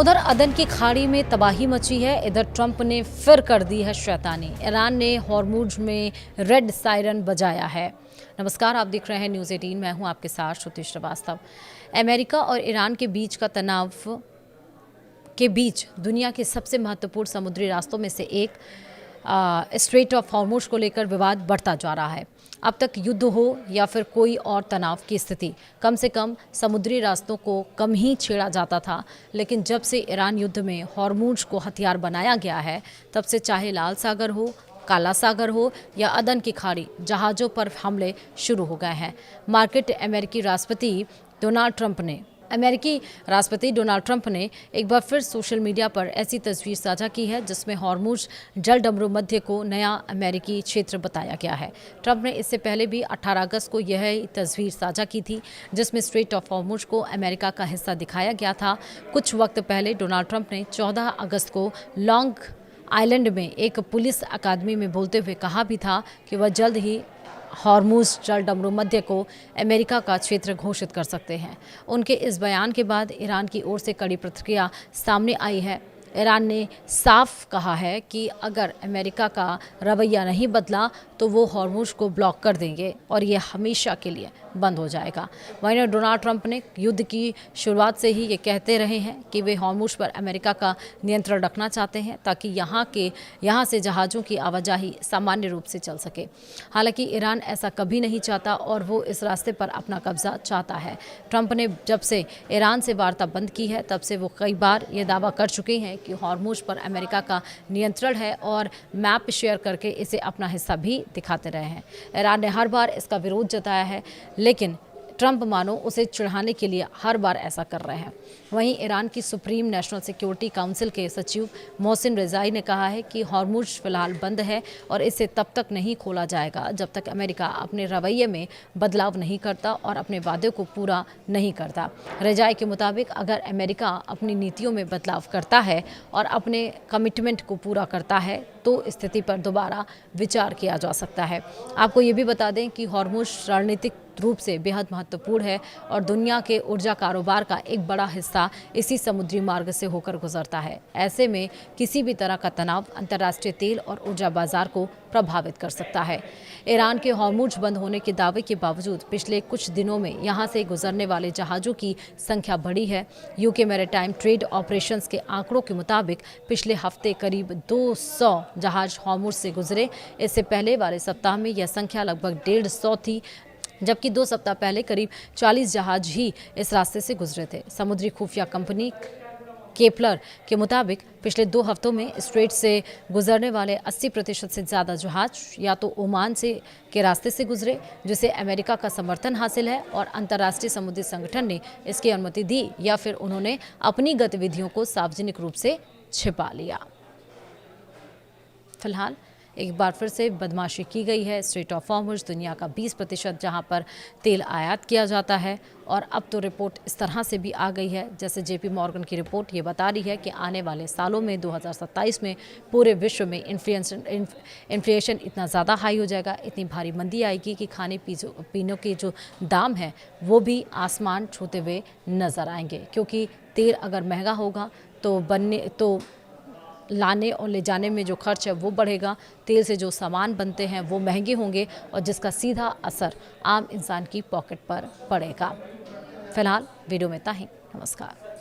उधर अदन की खाड़ी में तबाही मची है। इधर ट्रंप ने फिर कर दी है शैतानी। ईरान ने हॉर्मुज में रेड सायरन बजाया है। नमस्कार, आप देख रहे हैं न्यूज़ 18। मैं हूं आपके साथ श्रुति श्रीवास्तव। अमेरिका और ईरान के बीच का तनाव के बीच दुनिया के सबसे महत्वपूर्ण समुद्री रास्तों में से एक स्ट्रेट ऑफ हॉर्मुज को लेकर विवाद बढ़ता जा रहा है। अब तक युद्ध हो या फिर कोई और तनाव की स्थिति, कम से कम समुद्री रास्तों को कम ही छेड़ा जाता था। लेकिन जब से ईरान युद्ध में हॉर्मुज को हथियार बनाया गया है, तब से चाहे लाल सागर हो, काला सागर हो या अदन की खाड़ी, जहाज़ों पर हमले शुरू हो गए हैं। अमेरिकी राष्ट्रपति डोनाल्ड ट्रंप ने एक बार फिर सोशल मीडिया पर ऐसी तस्वीर साझा की है जिसमें हॉर्मुज जल डमरू मध्य को नया अमेरिकी क्षेत्र बताया गया है। ट्रंप ने इससे पहले भी 18 अगस्त को यह तस्वीर साझा की थी जिसमें स्ट्रेट ऑफ हॉर्मुज को अमेरिका का हिस्सा दिखाया गया था। कुछ वक्त पहले डोनाल्ड ट्रंप ने 14 अगस्त को लॉन्ग आइलैंड में एक पुलिस अकादमी में बोलते हुए कहा भी था कि वह जल्द ही हॉर्मुज जल डमरू मध्य को अमेरिका का क्षेत्र घोषित कर सकते हैं। उनके इस बयान के बाद ईरान की ओर से कड़ी प्रतिक्रिया सामने आई है। ईरान ने साफ कहा है कि अगर अमेरिका का रवैया नहीं बदला तो वो हॉर्मुज को ब्लॉक कर देंगे और ये हमेशा के लिए बंद हो जाएगा। वहीं डोनाल्ड ट्रंप ने युद्ध की शुरुआत से ही ये कहते रहे हैं कि वे हॉर्मुज पर अमेरिका का नियंत्रण रखना चाहते हैं ताकि यहाँ से जहाज़ों की आवाजाही सामान्य रूप से चल सके। हालांकि ईरान ऐसा कभी नहीं चाहता और वो इस रास्ते पर अपना कब्जा चाहता है। ट्रंप ने जब से ईरान से वार्ता बंद की है तब से वो कई बार ये दावा कर चुके हैं कि हॉर्मुज पर अमेरिका का नियंत्रण है और मैप शेयर करके इसे अपना हिस्सा भी दिखाते रहे हैं। ईरान ने हर बार इसका विरोध जताया है, लेकिन ट्रंप मानो उसे चिढ़ाने के लिए हर बार ऐसा कर रहे हैं। वहीं ईरान की सुप्रीम नेशनल सिक्योरिटी काउंसिल के सचिव मोहसिन रिजाई ने कहा है कि हॉर्मुज फिलहाल बंद है और इसे तब तक नहीं खोला जाएगा जब तक अमेरिका अपने रवैये में बदलाव नहीं करता और अपने वादे को पूरा नहीं करता। रिजाई के मुताबिक अगर अमेरिका अपनी नीतियों में बदलाव करता है और अपने कमिटमेंट को पूरा करता है तो स्थिति पर दोबारा विचार किया जा सकता है। आपको ये भी बता दें कि हॉर्मुज रणनीतिक रूप से बेहद महत्वपूर्ण है और दुनिया के ऊर्जा कारोबार का एक बड़ा हिस्सा इसी समुद्री मार्ग से होकर गुजरता है। ऐसे में किसी भी तरह का तनाव अंतर्राष्ट्रीय तेल और ऊर्जा बाजार को प्रभावित कर सकता है। ईरान के हॉर्मुज बंद होने के दावे के बावजूद पिछले कुछ दिनों में यहां से गुजरने वाले जहाज़ों की संख्या बढ़ी है। यूके मैरीटाइम ट्रेड ऑपरेशंस के आंकड़ों के मुताबिक पिछले हफ्ते करीब 200 जहाज हॉर्मुज से गुजरे। इससे पहले वाले सप्ताह में यह संख्या लगभग 150 थी, जबकि 2 सप्ताह पहले करीब 40 जहाज ही इस रास्ते से गुजरे थे। समुद्री खुफिया कंपनी केपलर के मुताबिक पिछले 2 हफ्तों में स्ट्रेट से गुजरने वाले 80% से ज़्यादा जहाज या तो ओमान के रास्ते से गुजरे, जिसे अमेरिका का समर्थन हासिल है और अंतर्राष्ट्रीय समुद्री संगठन ने इसकी अनुमति दी, या फिर उन्होंने अपनी गतिविधियों को सार्वजनिक रूप से छिपा लिया। फिलहाल एक बार फिर से बदमाशी की गई है। स्ट्रेट ऑफ हॉर्मुज दुनिया का 20% जहां पर तेल आयात किया जाता है, और अब तो रिपोर्ट इस तरह से भी आ गई है, जैसे जेपी मॉर्गन की रिपोर्ट ये बता रही है कि आने वाले सालों में 2027 में पूरे विश्व में इन्फ्लेशन इतना ज़्यादा हाई हो जाएगा, इतनी भारी मंदी आएगी कि खाने पीने के जो दाम हैं वो भी आसमान छूते हुए नज़र आएंगे। क्योंकि तेल अगर महंगा होगा तो लाने और ले जाने में जो खर्च है वो बढ़ेगा, तेल से जो सामान बनते हैं वो महंगे होंगे और जिसका सीधा असर आम इंसान की पॉकेट पर पड़ेगा। फिलहाल वीडियो में इतना ही। नमस्कार।